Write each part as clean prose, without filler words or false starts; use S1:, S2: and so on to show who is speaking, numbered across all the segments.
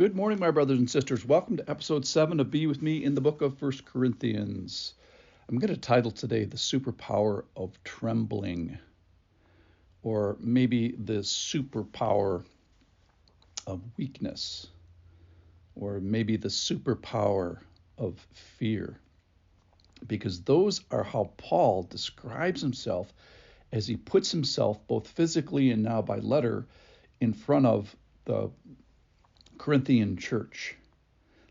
S1: Good morning, my brothers and sisters. Welcome to episode 7 of Be With Me in the book of 1 Corinthians. I'm going to title today The Superpower of Trembling, or maybe the superpower of weakness, or maybe the superpower of fear, because those are how Paul describes himself as he puts himself both physically and now by letter in front of the Corinthian church.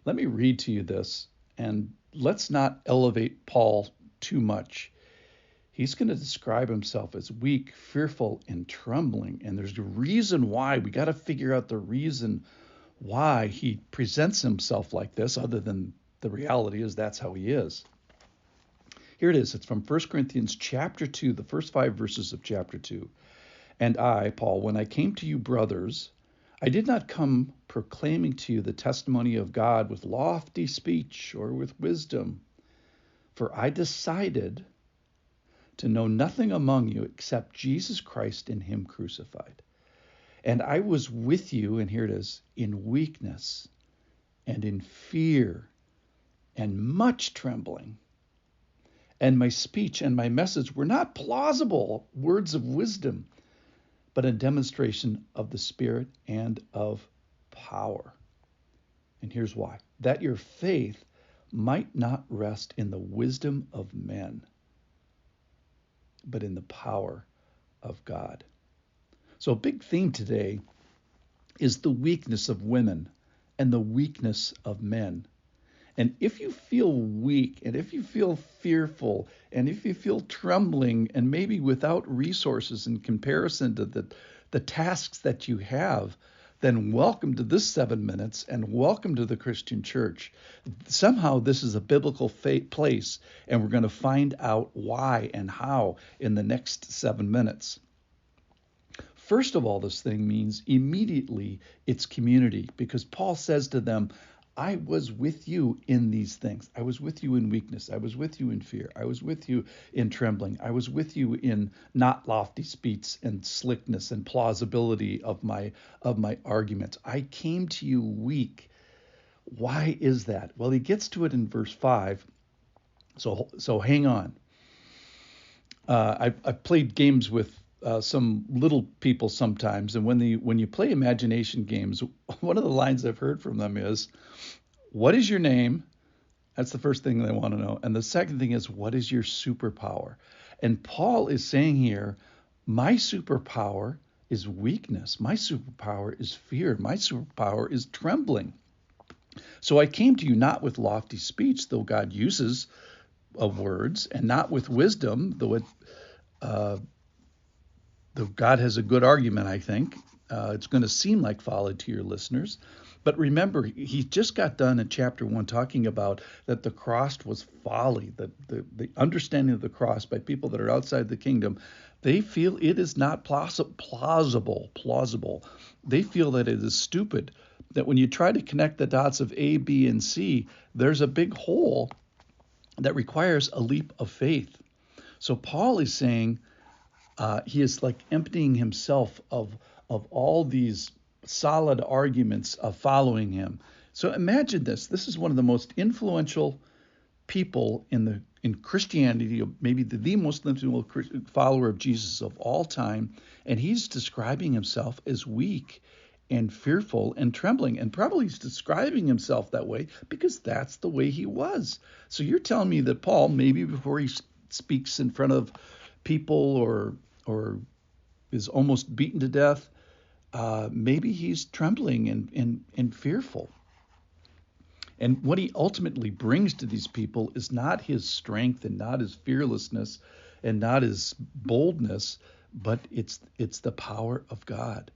S1: Let me read to you this, and let's not elevate Paul too much. He's going to describe himself as weak, fearful, and trembling, and there's a reason why. We got to figure out the reason why he presents himself like this, other than the reality is that's how he is. Here it is. It's from 1 Corinthians chapter 2, the first 5 verses of chapter 2. And I, Paul, when I came to you, brothers, I did not come proclaiming to you the testimony of God with lofty speech or with wisdom, for I decided to know nothing among you except Jesus Christ and him crucified. And I was with you, and here it is, in weakness and in fear and much trembling. And my speech and my message were not plausible words of wisdom, but a demonstration of the Spirit and of power. And here's why. That your faith might not rest in the wisdom of men, but in the power of God. So a big theme today is the weakness of women and the weakness of men. And if you feel weak, and if you feel fearful, and if you feel trembling, and maybe without resources in comparison to the tasks that you have, then welcome to this 7 minutes and welcome to the Christian church. Somehow this is a biblical place, and we're going to find out why and how in the next 7 minutes. First of all, this thing means immediately it's community, because Paul says to them, I was with you in these things. I was with you in weakness. I was with you in fear. I was with you in trembling. I was with you in not lofty speech and slickness and plausibility of my arguments. I came to you weak. Why is that? Well, he gets to it in verse 5. So hang on. I've played games with some little people sometimes, and when you play imagination games, one of the lines I've heard from them is, what is your name? That's the first thing they want to know. And the second thing is, what is your superpower? And Paul is saying here, my superpower is weakness. My superpower is fear. My superpower is trembling. So I came to you not with lofty speech, though God uses words, and not with wisdom, though God has a good argument, I think. It's going to seem like folly to your listeners. But remember, he just got done in chapter 1 talking about that the cross was folly, the understanding of the cross by people that are outside the kingdom. They feel it is not plausible. They feel that it is stupid, that when you try to connect the dots of A, B, and C, there's a big hole that requires a leap of faith. So Paul is saying, he is like emptying himself of all these solid arguments of following him. So imagine this. This is one of the most influential people in Christianity, maybe the most influential follower of Jesus of all time, and he's describing himself as weak and fearful and trembling, and probably he's describing himself that way because that's the way he was. So you're telling me that Paul, maybe before he speaks in front of people or is almost beaten to death, maybe he's trembling and fearful. And what he ultimately brings to these people is not his strength and not his fearlessness and not his boldness, but it's the power of God.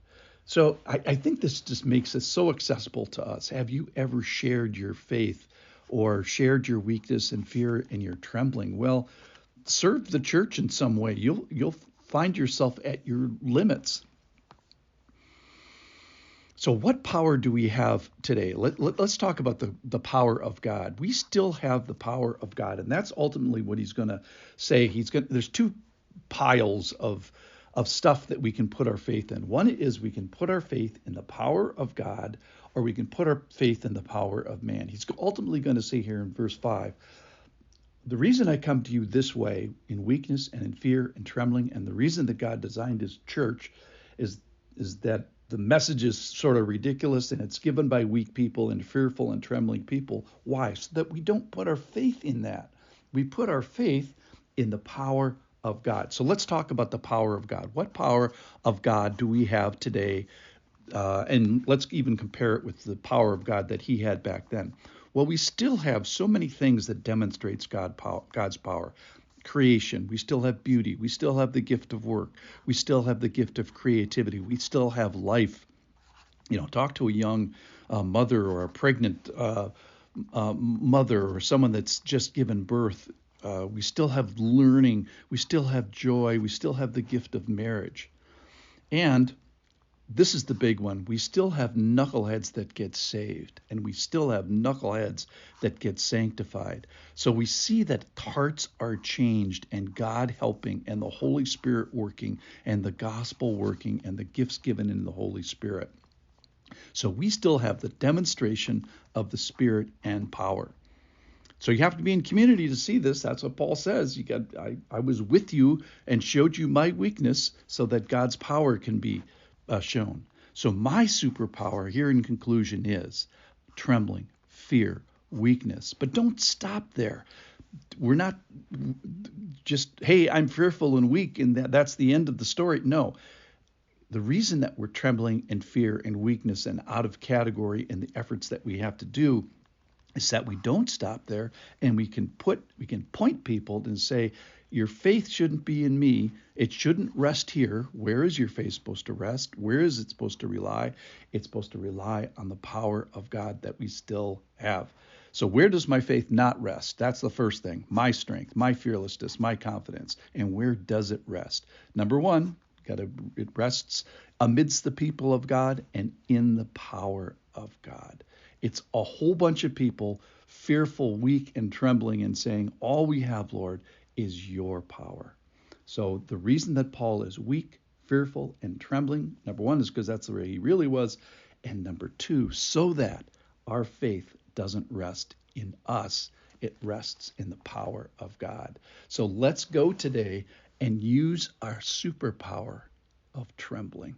S1: So I think this just makes it so accessible to us. Have you ever shared your faith or shared your weakness and fear and your trembling? Well, serve the church in some way. You'll find yourself at your limits. So what power do we have today? Let's talk about the power of God. We still have the power of God, and that's ultimately what he's going to say. There's two piles of of stuff that we can put our faith in. One is we can put our faith in the power of God, or we can put our faith in the power of man. He's ultimately going to say here in verse 5, the reason I come to you this way in weakness and in fear and trembling, and the reason that God designed his church is that the message is sort of ridiculous and it's given by weak people and fearful and trembling people. Why? So that we don't put our faith in that. We put our faith in the power of God. So let's talk about the power of God. What power of God do we have today? And let's even compare it with the power of God that he had back then. Well, we still have so many things that demonstrates God's power. Creation, we still have beauty, we still have the gift of work, we still have the gift of creativity, we still have life. Talk to a young mother or a pregnant mother or someone that's just given birth. We still have learning, we still have joy, we still have the gift of marriage. And this is the big one. We still have knuckleheads that get saved, and we still have knuckleheads that get sanctified. So we see that hearts are changed, and God helping, and the Holy Spirit working, and the gospel working, and the gifts given in the Holy Spirit. So we still have the demonstration of the Spirit and power. So you have to be in community to see this. That's what Paul says. I was with you and showed you my weakness so that God's power can be shown. So my superpower here in conclusion is trembling, fear, weakness. But don't stop there. We're not just, hey, I'm fearful and weak, and that's the end of the story. No. The reason that we're trembling and fear and weakness and out of category in the efforts that we have to do is that we don't stop there, and we can point people and say, your faith shouldn't be in me. It shouldn't rest here. Where is your faith supposed to rest? Where is it supposed to rely? It's supposed to rely on the power of God that we still have. So where does my faith not rest? That's the first thing. My strength, my fearlessness, my confidence. And where does it rest? Number one, it rests amidst the people of God and in the power of God. It's a whole bunch of people fearful, weak, and trembling and saying, all we have, Lord, is your power. So the reason that Paul is weak, fearful, and trembling, number one, is because that's the way he really was. And number two, so that our faith doesn't rest in us, it rests in the power of God. So let's go today and use our superpower of trembling.